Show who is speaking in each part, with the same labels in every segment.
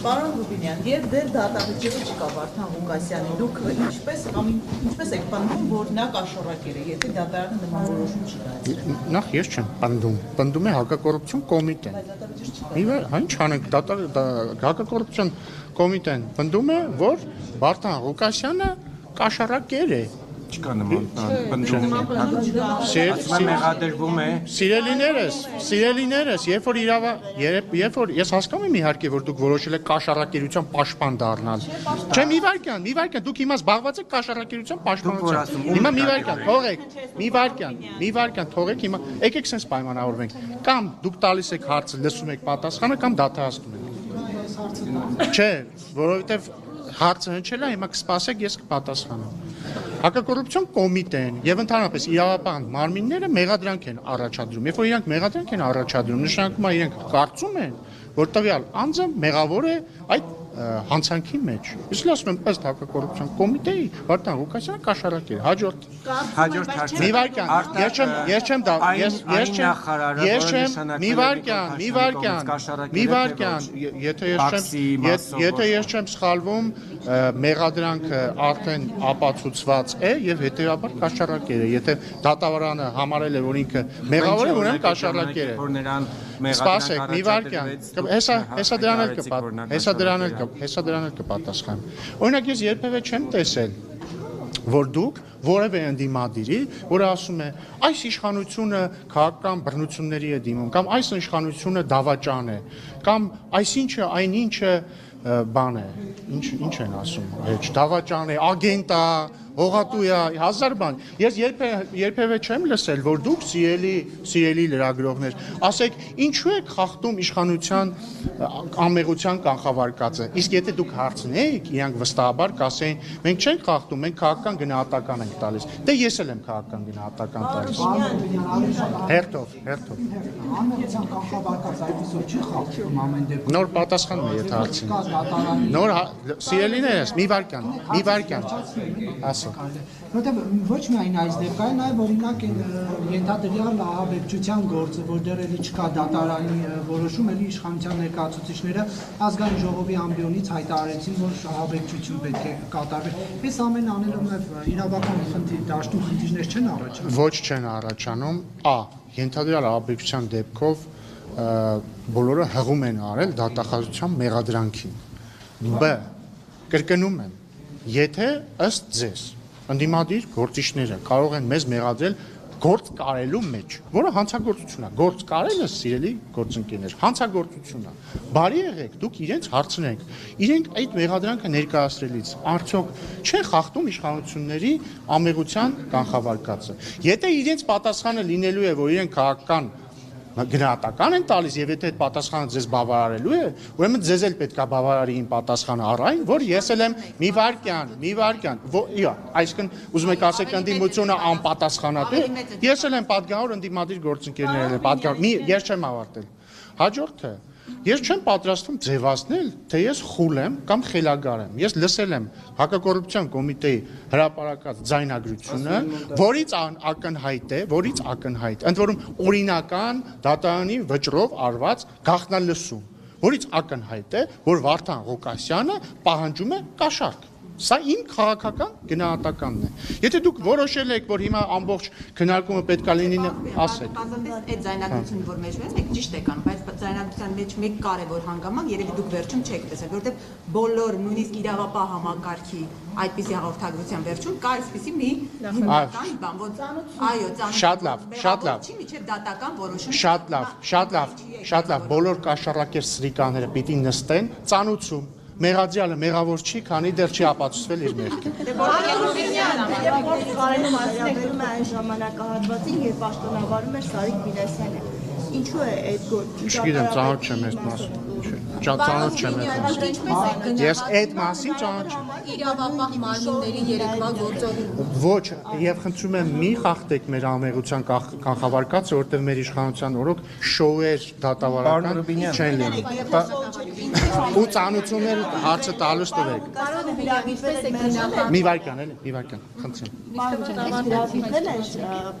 Speaker 1: Պարոն Ռուբինյան, երբ դեր դատավճիռը չկա Վարդան Ղուկասյանին, դուք ինչպես եք պնդում, որ նա կաշառակեր է, եթե դատարանը նման որոշում չի կայացրել։
Speaker 2: Նախ ես չեմ պնդում, պնդում է հակակոռուպցիոն կոմիտեն։ Ինչ անենք, հակակոռուպցիոն կոմիտեն պնդում է, որ Վարդան Ղուկասյանը կաշառակեր է։
Speaker 3: Չկա նման մեղադրվում է։
Speaker 2: Սիրելիներս, երբ որ ես հասկանում եմ իհարկե, որ դուք որոշել եք կաշառակերության պաշտպան դառնալ։ Չէ, մի վարքյան, դուք հիմա զբաղված եք կաշառակերության պաշտպանությամբ։ Հիմա մի վարքյան, թողեք հիմա, եկեք sense պայմանավորվենք։ Կամ դուք տալիս եք հարցը, լսում եք պատասխանը, կամ դադարեցնում եք։ Չէ, որովհետև հարցը հնչել է, հիմա կսպասեք, ես կպատասխանեմ։ Հակակոռուպցիոն կոմիտեն եւ ընդհանրապես իրավապահ մարմինները մեղադրանք են առաջադրում։ Երբ որ իրանք մեղադրանք են առաջադրում, նշանակում է իրենք կարծում են, որ տվյալ անձը մեղավոր է այդ հանցանքի մեջ։ Իսկ ասում եմ, ըստ հակակոռուպցիոն կոմիտեի Վարդան Ղուկասյանը կաշառակեր։ Հաջորդ
Speaker 3: հարցը։
Speaker 2: Մի վարքյան, եթե ես չեմ սխալվում, մեղադրանքը արդեն ապացուցված է եւ հետեւաբար կաշառակեր է։ Եթե դատավարանը համարել է, որ ինքը մեղավոր է, ուրեմն կաշառակեր է։ Սպասեք, մի վարքյան, հեսա դրան էլ կպատասխանեմ։ Օրինակ ես երբևէ չեմ տեսել, որ դուք որևէ ընդդիմադիրի, որը ասում է, այս իշխանությունը քաղաքական բռնությունների է դիմում, կամ այս իշխանությունը դավաճան է, կամ այսինչը այնինչը բան է, ինչ են ասում, դավաճան է, ագենտ է, հողատու է, հազար բան։ Ես երբևէ չեմ լսել, որ դուք սիրելի լրագրողներ, ասեք, ինչու եք խախտում իշխանության անմեղության կանխավարկածը։ Իսկ եթե դուք հարցնեիք, իրանք վստահաբար կասեին, մենք չենք խախտում, մենք քաղաքական գնահատական ենք տալիս։ Դե ես էլ եմ քաղաքական գնահատական տալիս։ Հերթով։
Speaker 4: Անմեղության կանխավարկածը այսօր չի խախտում ամեն դեպքում։
Speaker 2: Նոր պատասխանում է, եթե հարցին։ Նոր սիրելիներս, մի վարքյան։
Speaker 4: Որտեղ ոչ միայն այս դեպքային, այլ օրինակ ենթադրյալ ահաբեկչության գործը, որ դեռ էլի չկա դատարանի որոշում, էլի իշխանության ներկայացուցիչները ազգային ժողովի ամբիոնից հայտարարեցին, որ ահաբեկչություն պետք է կատարվի։ Այս ամեն անելով նաև իրավական դաշտում խնդիրներ չեն առաջանում։
Speaker 2: Ոչ չեն առաջանում, ենթադրյալ ահաբեկչության դեպքով բոլորը հղում են արել դատախազության մեղադրանքին։ Կրկնում եմ, եթե ըստ ձեզ ընդդիմադիր գործիչները կարող են մեզ մեղադրել գործ կարելու մեջ, որը հանցագործություն է, գործ կարելը սիրելի գործընկերներ, հանցագործություն է։ Բարի եղեք, դուք իրենց հարցնեք, իրենք այդ մեղադրանքը ներկայացրելիս արդյոք չեն խախտում իշխանությունների անմեղության կանխավարկածը։ Եթե իրենց պատասխանը լինելու է, որ իրենք քաղաքական գնահատական են տալիս եւ եթե այդ պատասխանը ձեզ բավարարելու է, ուրեմն ձեզ էլ պետքա բավարարի իմ պատասխանը առայն, որ ես էլ եմ մի վարքյան, այսինքն ուզում եք ասեք ընդդիմությունը անպատասխանատու է, ես էլ եմ պատգամավոր ընդդիմադիր գործընկերներն եմ պատգամավոր, ես չեմ ավարտել։ Հաջորդը, ես չեմ պատրաստվում ձևացնել, թե ես խուլ եմ կամ խելագար եմ։ Ես լսել եմ հակակոռուպցիոն կոմիտեի հրապարակած ձայնագրությունը, որից ակնհայտ, ընդ որում օրինական դատարանի վճռով արված գաղտնալսում, որից ակնհայտ է, որ Վարդան Ղուկասյանը պահանջում է կաշառք։ Սա իմ քաղաքական գնահատականն է։ Եթե դուք որոշել եք, որ հիմա ամբողջ քննարկումը պետքա լինի, ասեք։
Speaker 5: Այդ ձայնագրությունը, որ մեջում է, եք ճիշտ եք անում, բայց ձայնագրության մեջ մեկ կարևոր հանգամանք երևի դուք վերջում չեք տեսել, որովհետև բոլոր նույնիսկ իրավապահ համակարգի այդպիսի հաղորդագրության վերջում կա այսպիսի մի հիմնական բան, որ այո, ծանոթ միջև դատական որոշում։
Speaker 2: Շատ լավ, բոլոր կաշառակեր սրիկաները պիտի նստեն ծանուցում։ Մեղադրյալը մեղավոր չի, քանի դեռ չի ապացուցվել իր մեղքը։
Speaker 6: Կարելում ասում է այն ժամանակահատվածին, երբ պաշտոնավարում էր Սարիկ Մինասյանը։ Ինչու է այդ գործը։
Speaker 2: Չգիտեմ, ծանոթ չեմ այս մասին։ Ծանոթ չեմ այս մասին։ Ես այդ մասին ծանոթ չեմ։
Speaker 5: Իրավապահ մարմինների երեկվա գործողում։
Speaker 2: Ոչ, եւ խնդրում եմ մի խախտեք մեր անմեղության կանխավարկածը, որտեղ մեր իշխանության օրոք շոուեր դատավարական չեն լինի։ ու ծանուցումներ հարցը տալուց տվեք։ Մի վարքան էլի, մի վարքան, խնդրեմ։
Speaker 6: Վիրավորվել է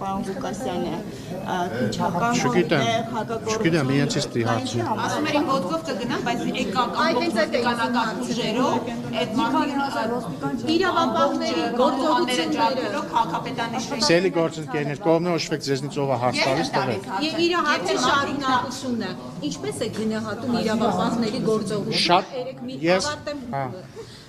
Speaker 6: պարոն Ղուկասյանը քիչական
Speaker 2: Չգիտեմ, իրենցից դի հարցը։
Speaker 5: Ասում են ոտքով կգնան, բայց էկական ոստիկանական ուժերով այդ մարդիկ իրավապահների գործողությունները ջարդելով քաղաքապետարանի շրջանում
Speaker 2: Սելի գործընկերներ, կողմը օժվեք ձեզնից ով է հարց տալիս տվեք։
Speaker 5: եւ իր հարցի շարունակությունը ինչպես է գնահատում իրավապահների գործողությունը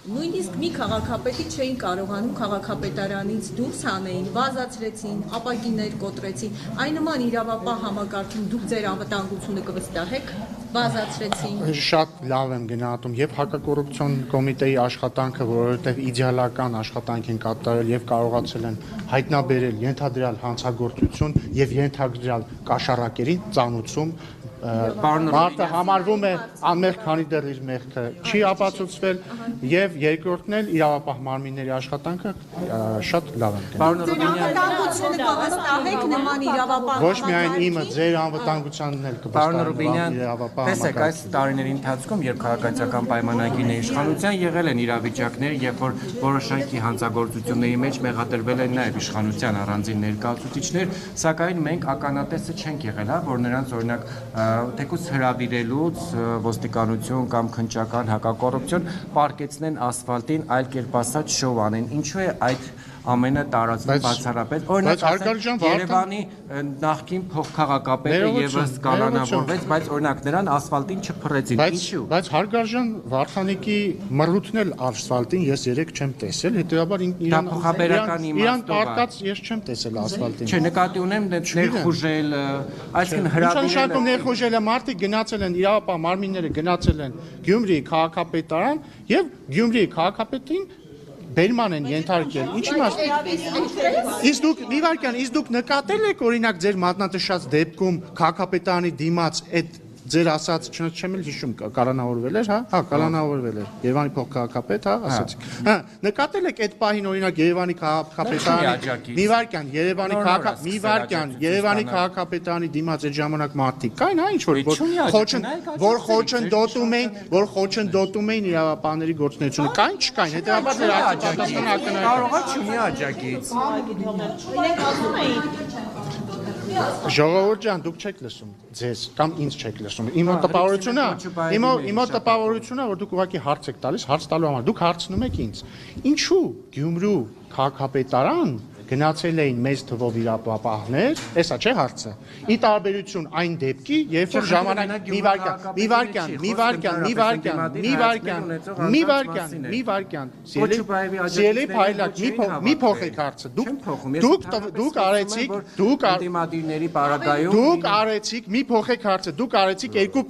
Speaker 5: Նույնիսկ մի քաղաքապետի չէին կարողանում քաղաքապետարանից դուրս հանեին, վազացրեցին, ապակիներ կոտրեցին, այն նման իրավապահ համակարգին դուք ձեր անվտանգությունը կվստահեք, վազացրեցին։
Speaker 2: Շատ լավ եմ գնահատում եւ հակակոռուպցիոն կոմիտեի աշխատանքը, որովհետեւ իդեալական աշխատանք են կատարել եւ կարողացել են հայտնաբերել ենթադրյալ հանցագործություն եւ ենթադրյալ կաշառակերին ծանուցում Մարդը համարվում է անմեղ, քանի դեռ իր մեղքը չի ապացուցվել եւ երկրորդն էլ իրավապահ մարմինների աշխատանքը շատ լավ է։
Speaker 3: Պարոն Ռուբինյան,
Speaker 5: Անվտանգությունը կվստահեք նման իրավապահ
Speaker 2: Ոչ միայն իմը, ձեր անվտանգությանն էլ
Speaker 3: Պարոն Ռուբինյան, տեսեք, այս տարիների ընթացքում, երբ քաղաքացիական պայմանագիրն է իշխանության, եղել են իրավիճակներ, երբ որ որոշակի հանցագործությունների մեջ մեղադրվել են նաև իշխանության առանձին ներկայացուցիչներ, սակայն մենք ականատեսը չենք եղել, հա, որ նրանց օրինակ թեկուզ հրավիրելուց ոստիկանություն կամ քննչական հակակոռուպցիոն պարկեցնեն ասֆալտին, այլ կերպ ասած շոու անեն։ Ինչու է այդ ամենը տարածվում բացառապես։ Օրինակ Երևանի նախկին փոխքաղաքապետը եւս կալանավորվեց, բայց օրինակ նրան ասֆալտին չփռեցին։ Ինչու։
Speaker 2: Բայց հարգարժան Վարդանիկի մռութն էլ ասֆալտին ես երեք չեմ տեսել, հետեւաբար իրան պարկած ես չեմ տեսել ասֆալտին։
Speaker 3: Չէ, նկատի ունեմ ներխուժել, այսինքն
Speaker 2: հրավիրել ներխուժել է մարդիկ գնացել են իրավապահ մարմինները գնացել են Գյումրիի քաղաքապետարան եւ Գյումրիի քաղաքապետին Բերման են ենթարկել։ Ինչի՞ մաս։ Իսկ դուք նկատել եք օրինակ ձեր մատնատշած դեպքում քաղաքապետարանի դիմաց այդ ձեր ասած չեմ էլ հիշում կալանավորվել էր, հա, կալանավորվել էր Երևանի փոխքաղաքապետ, հա, ասացիք։ Հա, նկատել եք այդ պահին օրինակ Երևանի քաղաքապետարանի Երևանի քաղաքապետարանի դիմաց այդ ժամանակ մարդիկ կային, հա, ինչ որ խոչընդոտում էին իրավապահների գործունեությունը, կային, չկային, հետեւաբար դրա պատասխանը ակնհայտ է։
Speaker 3: Կարողա չունի աջակից։
Speaker 2: Ժողովուրդ ջան, դուք չեք լսում ձեզ կամ ինձ չեք լսում։ Իմ տպավորությունն է, որ դուք ուղղակի հարց եք տալիս, հարց տալու համար։ Դուք հարցնում եք ինձ. ինչու Գյումրու քաղաքապետարան գնացել էին մեծ թվով իրավապահներ, էսա չէ հարցը։ Ի տարբերություն այն դեպքի, երբ որ ժամանակ մի վարքան, Սիրելի Փայլակ, մի փոխեք հարցը։ Դուք արեցիք, մի փոխեք հարցը, դուք արեցիք երկու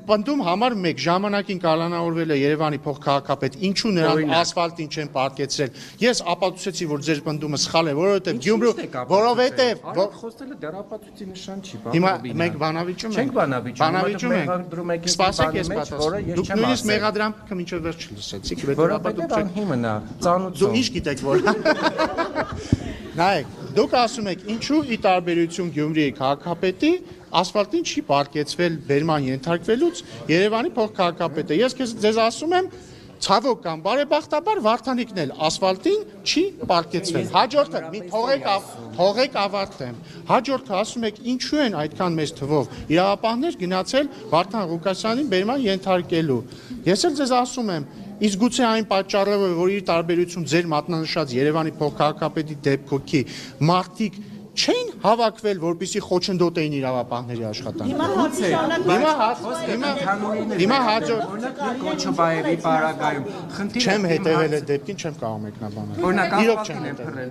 Speaker 2: պնդում համար մեկ ժամանակին կալանավորվել է Երևանի փոխքաղաքապետ, ինչու նրան ասֆալտին չեն պարկեցրել։ Ես ապացուցեցի, որ ձեր պնդումը սխալ է, որովհետև Գյումրու, որովհետև
Speaker 3: խոսելը դեռ ապացույցի նշան չի,
Speaker 2: հիմա մենք բանավիճում ենք։
Speaker 3: Չենք բանավիճում,
Speaker 2: Սպասեք, ես պատասխանեմ։ Դուք նույնիսկ մեղադրանքը մինչև վերջ չլսեցիք,
Speaker 3: որովհետև անհիմն է, ծանուցում։
Speaker 2: Դու ինչ գիտեք, որ Նայեք, դուք ասում եք, ինչու ի տարբերություն Գյումրիի քաղաքապետի ասֆալտին չի պարկեցվել Բերման ենթարկվելուց Երևանի փոխքաղաքապետը։ Ես ձեզ ասում եմ, ցավոք կամ բարեբախտաբար Վարդանիկն էլ ասֆալտին չի պարկեցվել։ Հաջորդը թողեք ավարտեմ։ Հաջորդը ասում եք, ինչու են այդքան մեծ թվով իրավապահներ գնացել Վարդան Ղուկասյանին Բերման ենթարկելու։ Ես էլ ձեզ ասում եմ, իսկ գուցե այն պատճառով, որ իր տարբերություն ձեր մատնանշած Երևանի փոխքաղաքապետի դեպքի մարդիկ չեն հավաքվել, որպեսզի խոչընդոտեին իրավապահների աշխատանքը։ Հիմա հաջորդ
Speaker 3: Կոչոբաևի պարագայում
Speaker 2: չեմ հետևել այդ դեպքին, չեմ կարող մեկնաբանել։
Speaker 3: Օրինակ ասֆալտին է փռել